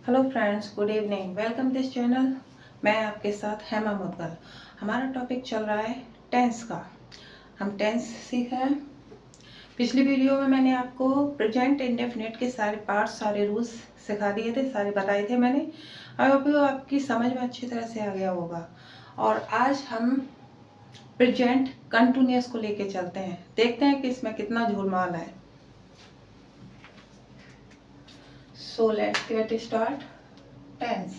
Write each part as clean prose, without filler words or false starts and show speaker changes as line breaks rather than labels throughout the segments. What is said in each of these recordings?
Hello friends, good evening. Welcome this channel. मैं आपके साथ हेमा मुदगल। हमारा टॉपिक चल रहा है टेंस का। हम टेंस सीख रहे हैं। पिछली वीडियो में मैंने आपको प्रेजेंट इंडेफिनिट के सारे पार्ट्स, सारे रूल्स सिखा दिए थे, सारे बताए थे मैंने। आई होप आपकी समझ में अच्छी तरह से आ गया होगा। और आज हम प्रेजेंट कंटिन्यूअस को लेके चलते हैं। देखते हैं कि इसमें कितना झूलमाल है। So let's get start. Tense.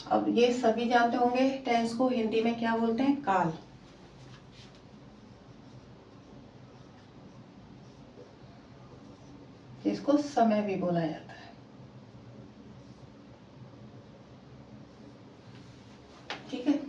अब ये सभी जानते होंगे टेंस को हिंदी में क्या बोलते हैं, काल। इसको समय भी बोला जाता है। ठीक है।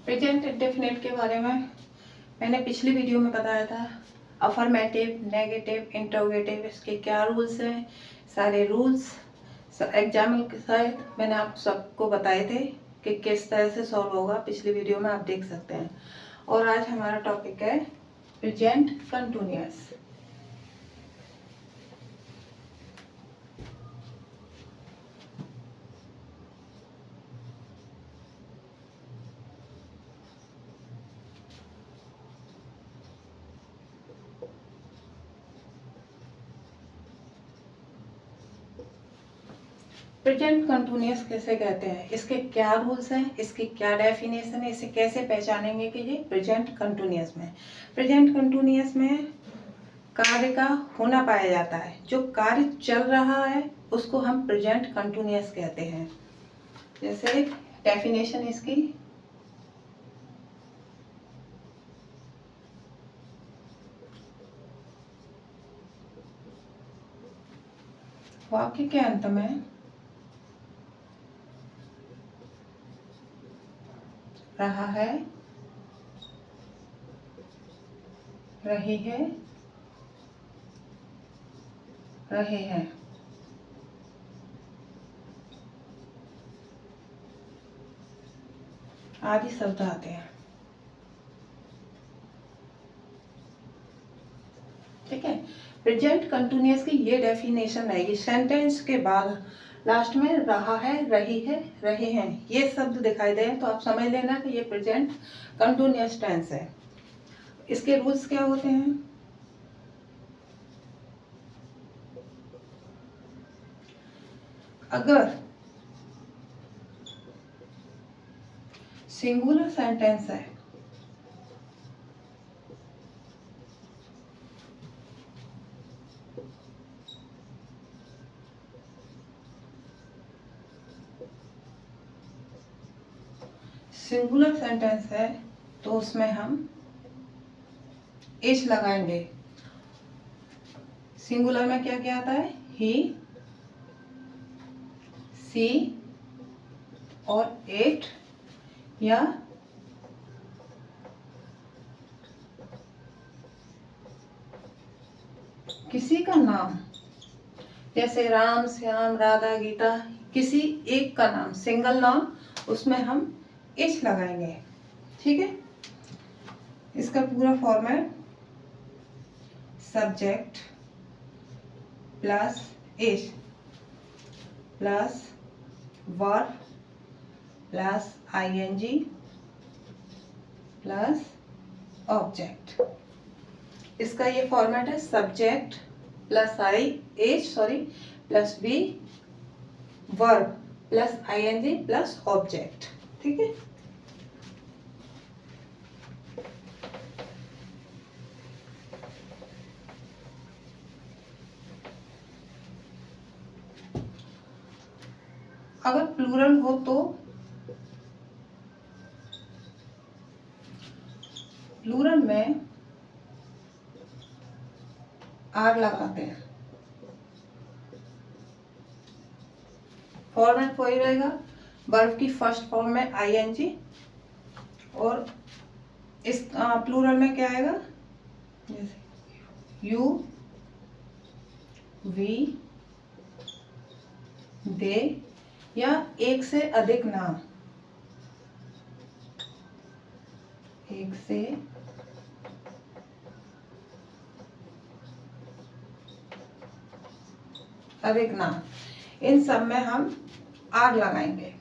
प्रेजेंट इंडेफिनिट के बारे में मैंने पिछली वीडियो में बताया था। अफर्मेटिव, नेगेटिव, इंटरोगेटिव, इसके क्या रूल्स हैं, सारे रूल्स एग्जाम के साथ मैंने आप सबको बताए थे कि किस तरह से सॉल्व होगा। पिछली वीडियो में आप देख सकते हैं। और आज हमारा टॉपिक है प्रेजेंट कंटिन्यूअस। प्रेजेंट कंटिन्यूअस कैसे कहते हैं, इसके क्या रूल्स हैं, इसकी क्या डेफिनेशन है, इसे कैसे पहचानेंगे कि ये प्रेजेंट कंटिन्यूअस में। प्रेजेंट कंटिन्यूअस में कार्य का होना पाया जाता है। जो कार्य चल रहा है उसको हम प्रेजेंट कंटिन्यूअस कहते हैं। जैसे डेफिनेशन इसकी, वाक्य के अंत में रहा है, रही है, रहे हैं आदि शब्द आते हैं। ठीक है। प्रेजेंट कंटिन्यूअस की ये डेफिनेशन रहेगी। सेंटेंस के बाद लास्ट में रहा है, रही है, रहे हैं ये शब्द दिखाई दे तो आप समझ लेना कि ये प्रेजेंट कंटिन्यूअस टेंस है। इसके रूल्स क्या होते हैं? अगर सिंगुलर सेंटेंस है सिंगुलर सेंटेंस है तो उसमें हम इज लगाएंगे। सिंगुलर में क्या क्या आता है? ही, सी और इट, या किसी का नाम, जैसे राम, श्याम, राधा, गीता, किसी एक का नाम, सिंगल नाम, उसमें हम इज लगाएंगे। ठीक है। इसका पूरा format subject plus is plus verb plus ING plus object. इसका ये फॉर्मेट है subject plus plus be, verb plus ING plus object. ठीक है। अगर प्लूरल हो तो प्लूरल में आर लगाते हैं। फॉर्मेट वही रहेगा। वर्ब की फर्स्ट फॉर्म में आईएनजी और इस प्लूरल में क्या आएगा? जैसे यू, वी, दे या एक से अधिक नाम, एक से अधिक नाम, इन सब में हम आर लगाएंगे।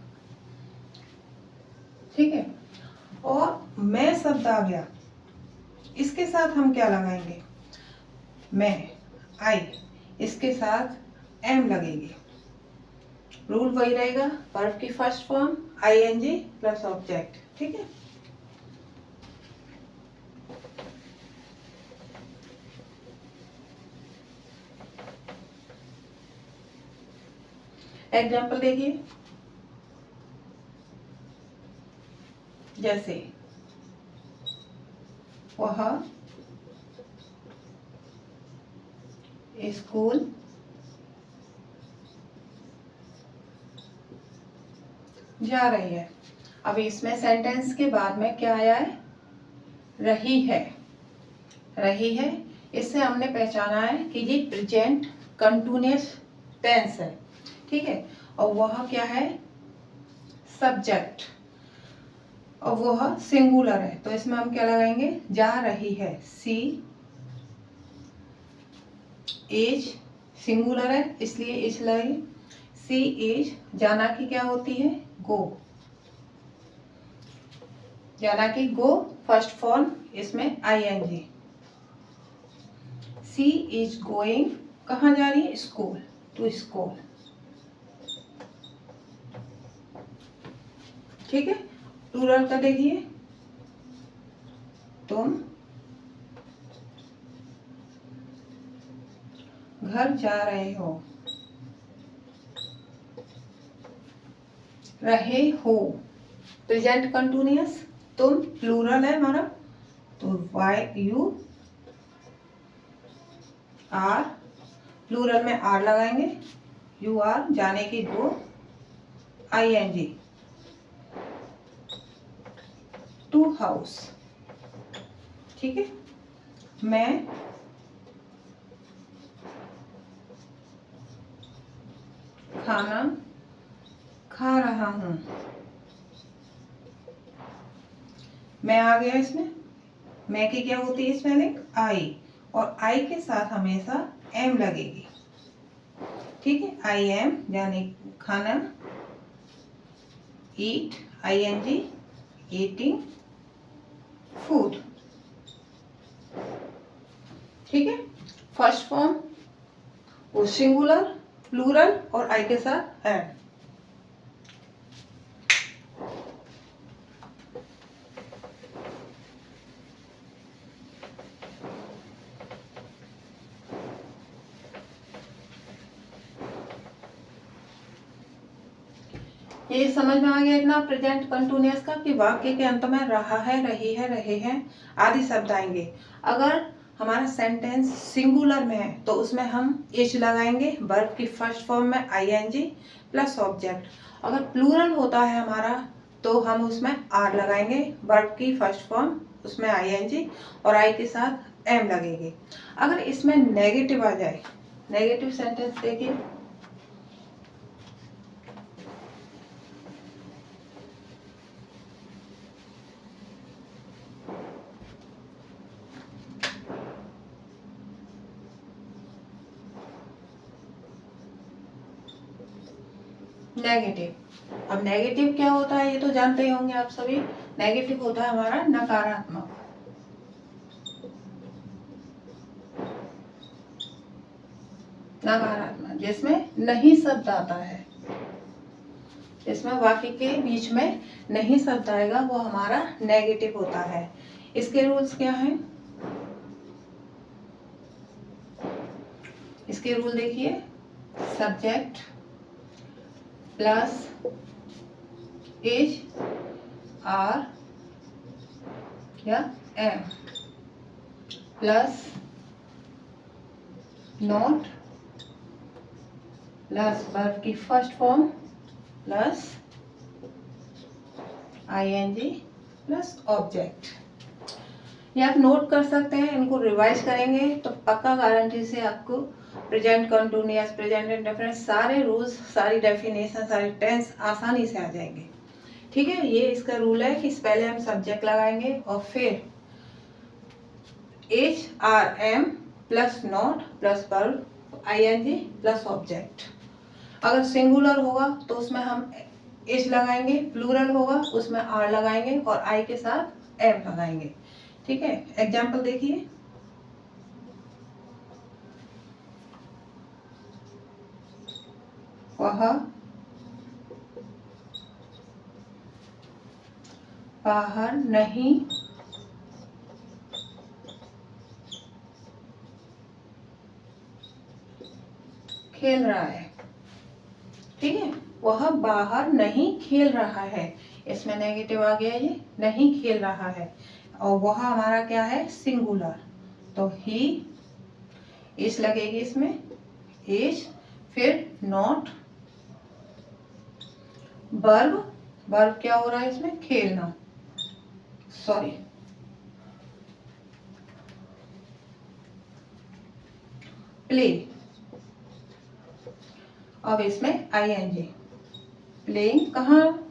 ठीक है। और मैं शब्द आ गया, इसके साथ हम क्या लगाएंगे, मैं, आई, इसके साथ एम लगेगी। रूल वही रहेगा, वर्ब की first form ING plus object. ठीक है। एग्जाम्पल देखिए, जैसे वह स्कूल जा रही है। अब इसमें सेंटेंस के बाद में क्या आया है, रही है। रही है, इससे हमने पहचाना है कि ये प्रेजेंट कंटिन्यूअस टेंस है। ठीक है। और वह क्या है, सब्जेक्ट, और वह सिंगुलर है, तो इसमें हम क्या लगाएंगे, जा रही है, सी इज, सिंगुलर है इसलिए इज लगे, सी इज, जाना की क्या होती है, गो, जाना की गो फर्स्ट फॉर्म, इसमें आईएनजी। सी इज गोइंग, कहाँ जा रही है, स्कूल, टू स्कूल। ठीक है। प्लूरल का देखिए, तुम घर जा रहे हो, रहे हो, प्रेजेंट कंटिन्यूअस, तुम प्लूरल है हमारा, तो वाई यू आर, प्लूरल में आर लगाएंगे, यू आर, जाने की गो, आईएनजी, टू हाउस। ठीक है। मैं खाना खा रहा हूं, मैं आ गया इसमें, मैं की क्या होती है स्पेलिंग, आई, और आई के साथ हमेशा एम लगेगी। ठीक है। आई एम, यानी खाना, ईट, आईएनजी, ईटिंग फूड। ठीक है। फर्स्ट फॉर्म वो सिंगुलर, प्लूरल और आई के साथ एम। ये समझ में आ गया इतना प्रेजेंट कंटिन्यूअस का, कि वाक्य के अंत में रहा है, रही है, रहे हैं आदि शब्द आएंगे। अगर हमारा सेंटेंस सिंगुलर में है तो उसमें हम इज लगाएंगे, वर्ब की फर्स्ट फॉर्म में आईएनजी प्लस ऑब्जेक्ट। अगर प्लूरल होता है हमारा तो हम उसमें आर लगाएंगे, वर्ब की फर्स्ट फॉर्म, उसमें आईएनजी और आई के साथ एम लगेगी। अगर इसमें नेगेटिव आ जाए, नेगेटिव सेंटेंस देखिए, नेगेटिव। अब नेगेटिव क्या होता है ये तो जानते ही होंगे आप सभी। नेगेटिव होता है हमारा नकारात्मक। नकारात्मक जिसमें नहीं शब्द आता है, जिसमें वाक्य के बीच में नहीं शब्द आएगा वो हमारा नेगेटिव होता है। इसके रूल्स क्या हैं, इसके रूल देखिए, सब्जेक्ट प्लस इज, आर या am plus not plus verb की first form plus ING plus object. ये आप नोट कर सकते हैं, इनको रिवाइज करेंगे तो पक्का गारंटी से आपको प्रेजेंट कंटिन्यूअस, प्रेजेंट इंडेफिनिट, सारे रूल्स, सारी डेफिनेशन, सारे टेंस आसानी से आ जाएंगे। ठीक है, ये इसका रूल है कि पहले हम सब्जेक्ट लगाएंगे और फिर H R M plus not plus verb ING plus object. अगर सिंगुलर होगा तो उसमें हम एच लगाएंगे, प्लूरल होगा उसमें आर लगाएंगे और आई के साथ एम लगाएंगे। ठीक है, एग्जाम्पल देखिए। वह बाहर नहीं खेल रहा है। ठीक है, वह बाहर नहीं खेल रहा है, इसमें नेगेटिव आ गया, ये नहीं खेल रहा है। और वह हमारा क्या है, सिंगुलर, तो ही इस लगेगी इसमें, इज, फिर नॉट, वर्ब, वर्ब क्या हो रहा है इसमें, खेलना, सॉरी, प्ले, अब इसमें आईएनजी, प्लेइंग, कहाँ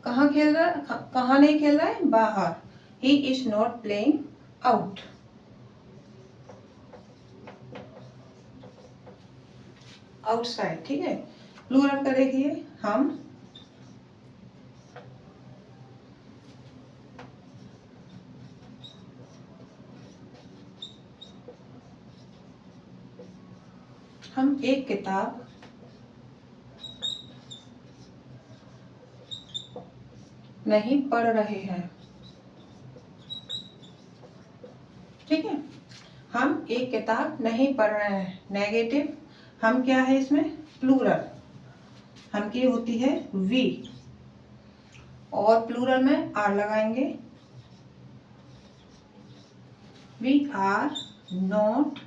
कहाँ खेल रहा है, कहाँ नहीं खेल रहा है, बाहर, he is not playing out. Outside. ठीक है, प्लूरल का देखिए, हम एक किताब नहीं पढ़ रहे हैं। ठीक है, हम एक किताब नहीं पढ़ रहे हैं, नेगेटिव, हम क्या है इसमें, प्लूरल, हम की होती है वी, और प्लूरल में आर लगाएंगे, वी आर नॉट,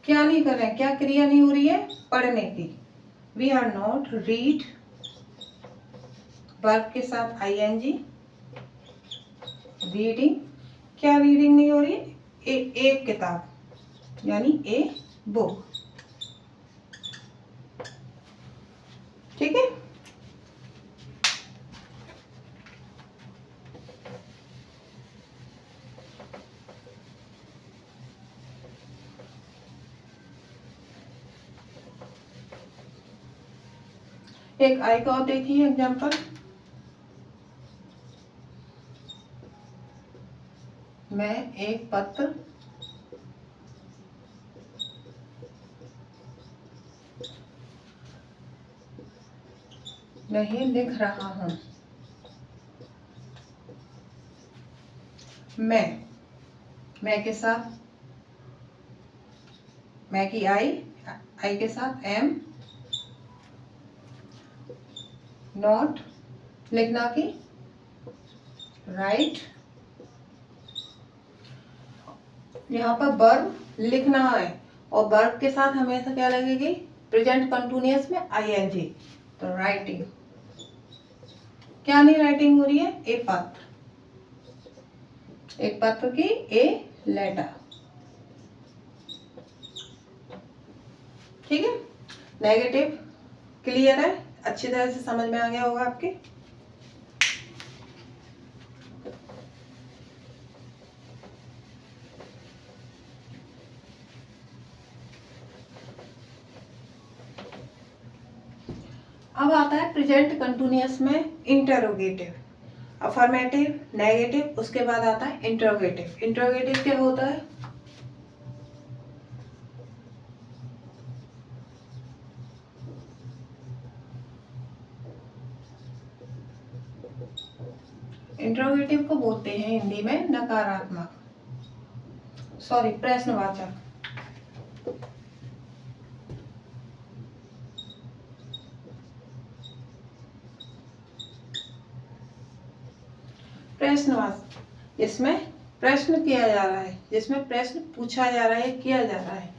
क्या नहीं कर रहे हैं, क्या क्रिया नहीं हो रही है, पढ़ने की, we are not read, verb के साथ आईएनजी, रीडिंग, क्या रीडिंग नहीं हो रही है, एक किताब यानी ए बुक। ठीक है, एक आई का और देखिए एग्जाम्पल, मैं एक पत्र नहीं लिख रहा हूं। मैं के साथ, मैं की आई के साथ एम, नॉट, लिखना की राइट, यहाँ पर वर्ब लिखना है और वर्ब के साथ हमेशा क्या लगेगी, प्रेजेंट कंटिन्यूअस में आईएनजी, तो राइटिंग, क्या नहीं राइटिंग हो रही है, एक पत्र की ए लेटर। ठीक है, नेगेटिव क्लियर है, अच्छी तरह से समझ में आ गया होगा आपके। अब आता है प्रेजेंट कंटिन्यूअस में इंटरोगेटिव, अफर्मेटिव, नेगेटिव, उसके बाद आता है इंटरोगेटिव। इंटरोगेटिव क्या होता है, इंटरोगेटिव को बोलते हैं हिंदी में नकारात्मक, सॉरी प्रश्नवाचक। प्रश्नवाचक, इसमें प्रश्न किया जा रहा है, जिसमें प्रश्न पूछा जा रहा है, किया जा रहा है।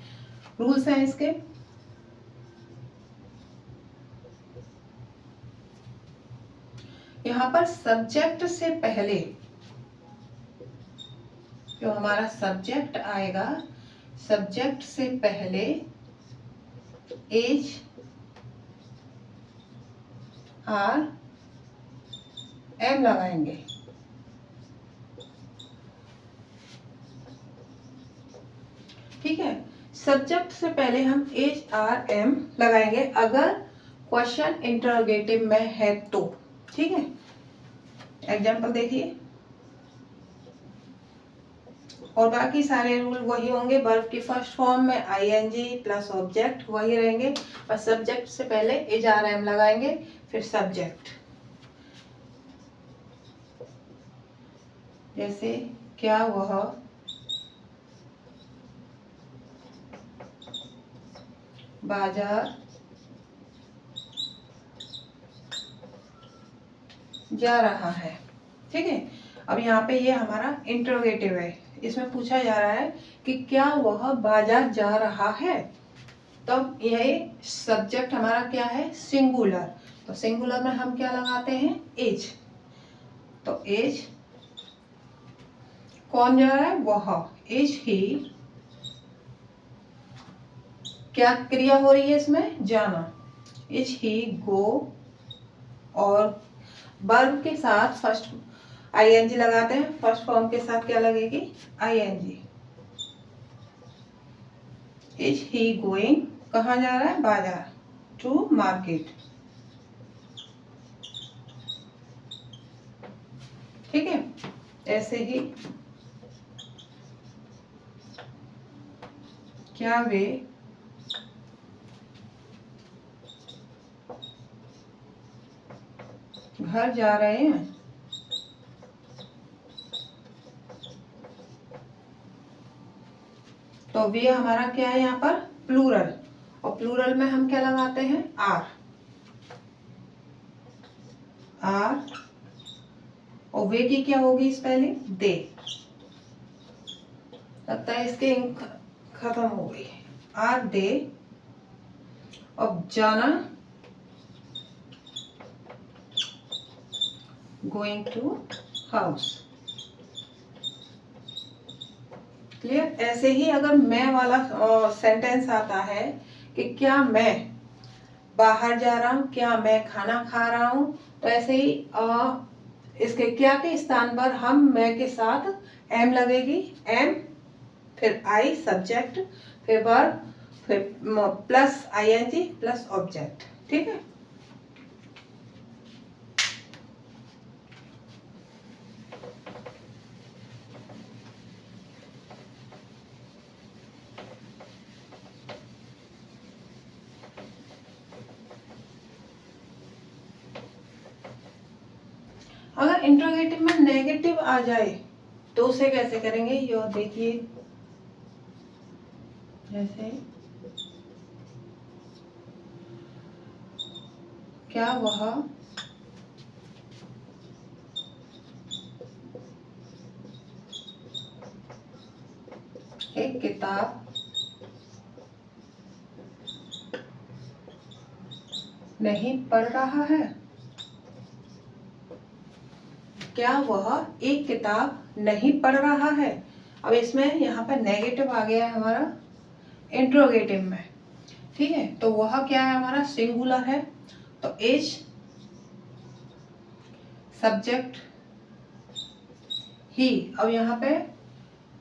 रूल्स हैं इसके, यहाँ पर सब्जेक्ट से पहले जो हमारा सब्जेक्ट आएगा, सब्जेक्ट से पहले एज आर एम लगाएंगे। ठीक है, सब्जेक्ट से पहले हम एच आर एम लगाएंगे अगर क्वेश्चन इंटरोगेटिव में है तो। ठीक है, एग्जाम्पल देखिए, और बाकी सारे रूल वही होंगे। वर्ब की फर्स्ट फॉर्म में आईएनजी प्लस ऑब्जेक्ट वही रहेंगे, बस सब्जेक्ट से पहले एच आर एम लगाएंगे फिर सब्जेक्ट। जैसे क्या वह बाजार जा रहा है। ठीक है, अब यहाँ पे ये हमारा इंटरोगेटिव है, इसमें पूछा जा रहा है कि क्या वह बाजार जा रहा है। तब यह सब्जेक्ट हमारा क्या है, सिंगुलर। तो सिंगुलर में हम क्या लगाते हैं, एज। तो एज कौन जा रहा है, वह। एज ही, क्या क्रिया हो रही है इसमें, जाना। एज ही गो, और वर्ब के साथ फर्स्ट आईएनजी लगाते हैं, फर्स्ट फॉर्म के साथ क्या लगेगी, आईएनजी। इज ही गोइंग, कहाँ जा रहा है, बाजार, टू मार्केट। ठीक है, ऐसे ही क्या वे घर जा रहे हैं। तो वे हमारा क्या है यहाँ पर, प्लूरल, और प्लूरल में हम क्या लगाते हैं, आर। आर, और वे की क्या होगी स्पेलिंग, दे। लगता है इसके इंक खत्म हो गई। आर दे, अब जाना, गोइंग टू हाउस। क्लियर। ऐसे ही अगर मैं वाला सेंटेंस आता है कि क्या मैं बाहर जा रहा हूँ, क्या मैं खाना खा रहा हूँ, तो ऐसे ही इसके क्या के स्थान पर हम मैं के साथ एम लगेगी। एम, फिर आई सब्जेक्ट, फिर वर्ब, फिर प्लस आईएनजी प्लस ऑब्जेक्ट। ठीक है, अगर इंट्रोगेटिव में नेगेटिव आ जाए तो उसे कैसे करेंगे, यो देखिए, जैसे क्या वह एक किताब नहीं पढ़ रहा है। क्या वह एक किताब नहीं पढ़ रहा है। अब इसमें यहाँ पर नेगेटिव आ गया है हमारा इंट्रोगेटिव में। ठीक है, तो वह क्या है हमारा, सिंगुलर है। तो एज सब्जेक्ट ही, अब यहाँ पे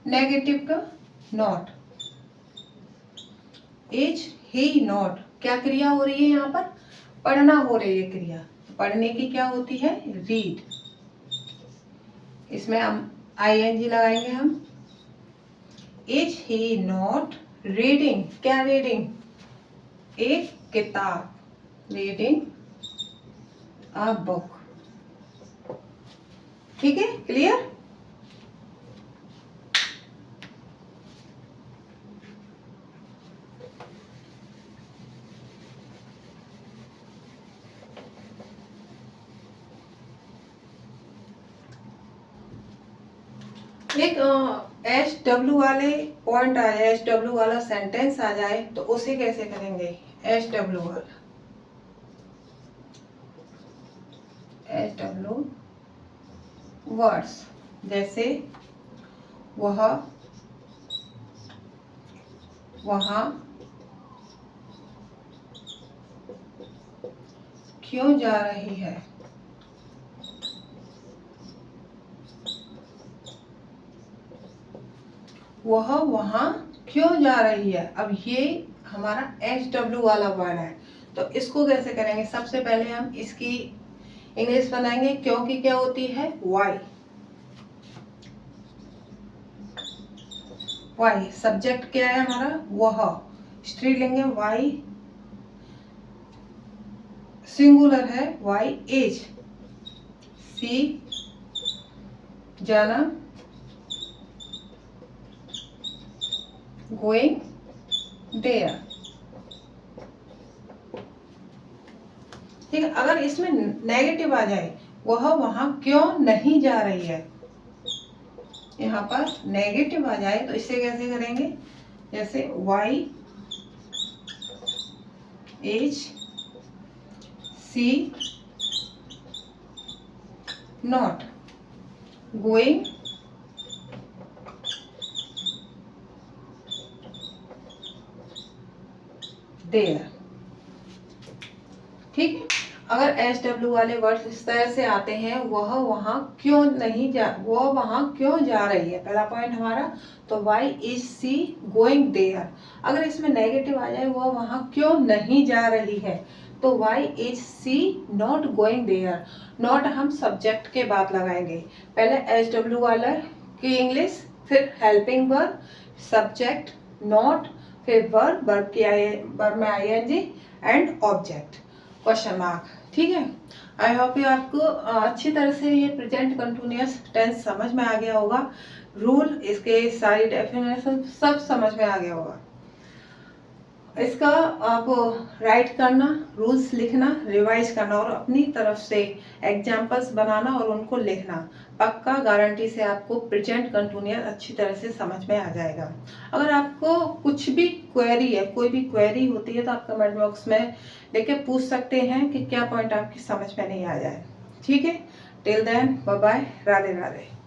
नेगेटिव का नॉट। एज ही नॉट, क्या क्रिया हो रही है यहाँ पर, पढ़ना हो रही है क्रिया। तो पढ़ने की क्या होती है, रीड। इसमें हम आईएनजी लगाएंगे हम। इज ही नॉट रीडिंग, क्या रीडिंग, एक किताब, रीडिंग अ बुक। ठीक है, क्लियर। एक एच डब्ल्यू वाले पॉइंट आ जाए, एच डब्ल्यू वाला सेंटेंस आ जाए तो उसे कैसे करेंगे, एच डब्ल्यू वाला, एच डब्ल्यू वर्ड्स। जैसे वह वहां क्यों जा रही है। वह वहां क्यों जा रही है। अब ये हमारा HW वाला वर्ड है, तो इसको कैसे करेंगे। सबसे पहले हम इसकी इंग्लिश बनाएंगे। क्योंकि क्या होती है, वाई। वाई सब्जेक्ट क्या है हमारा, वह। स्त्रीलिंग है वाई, सिंगुलर है वाई इज। सी जाना, गोइंग देयर। ठीक है। अगर इसमें नेगेटिव आ जाए, वह वहां क्यों नहीं जा रही है, यहाँ पर नेगेटिव आ जाए तो इसे कैसे करेंगे। जैसे why is she not going there. ठीक है। अगर HW वाले वर्ड्स इस तरह से आते हैं, वह वहां क्यों नहीं जा, वह वहां क्यों जा रही है, पहला पॉइंट हमारा। तो why is she going there. अगर इसमें नेगेटिव आ जाए, वह वहां क्यों नहीं जा रही है, तो why is she not going there. Not हम सब्जेक्ट के बाद लगाएंगे। पहले HW वाला की इंग्लिश, फिर हेल्पिंग वर्ब, सब्जेक्ट, नॉट, फिर वर्ब, वर्ब में ING and object, question mark. ठीक है। आई होप यू आपको अच्छी तरह से ये प्रेजेंट कंटिन्यूअस टेंस समझ में आ गया होगा। रूल, इसके सारी डेफिनेशन सब समझ में आ गया होगा। इसका आप राइट करना, रूल्स लिखना, रिवाइज करना और अपनी तरफ से एग्जाम्पल्स बनाना और उनको लिखना। पक्का गारंटी से आपको प्रेजेंट कंटिन्यूअस अच्छी तरह से समझ में आ जाएगा। अगर आपको कुछ भी क्वेरी है, कोई भी क्वेरी होती है, तो आप कमेंट बॉक्स में लेके पूछ सकते हैं कि क्या पॉइंट आपकी समझ में नहीं आ जाए। ठीक है। Till then bye bye, Radhe Radhe.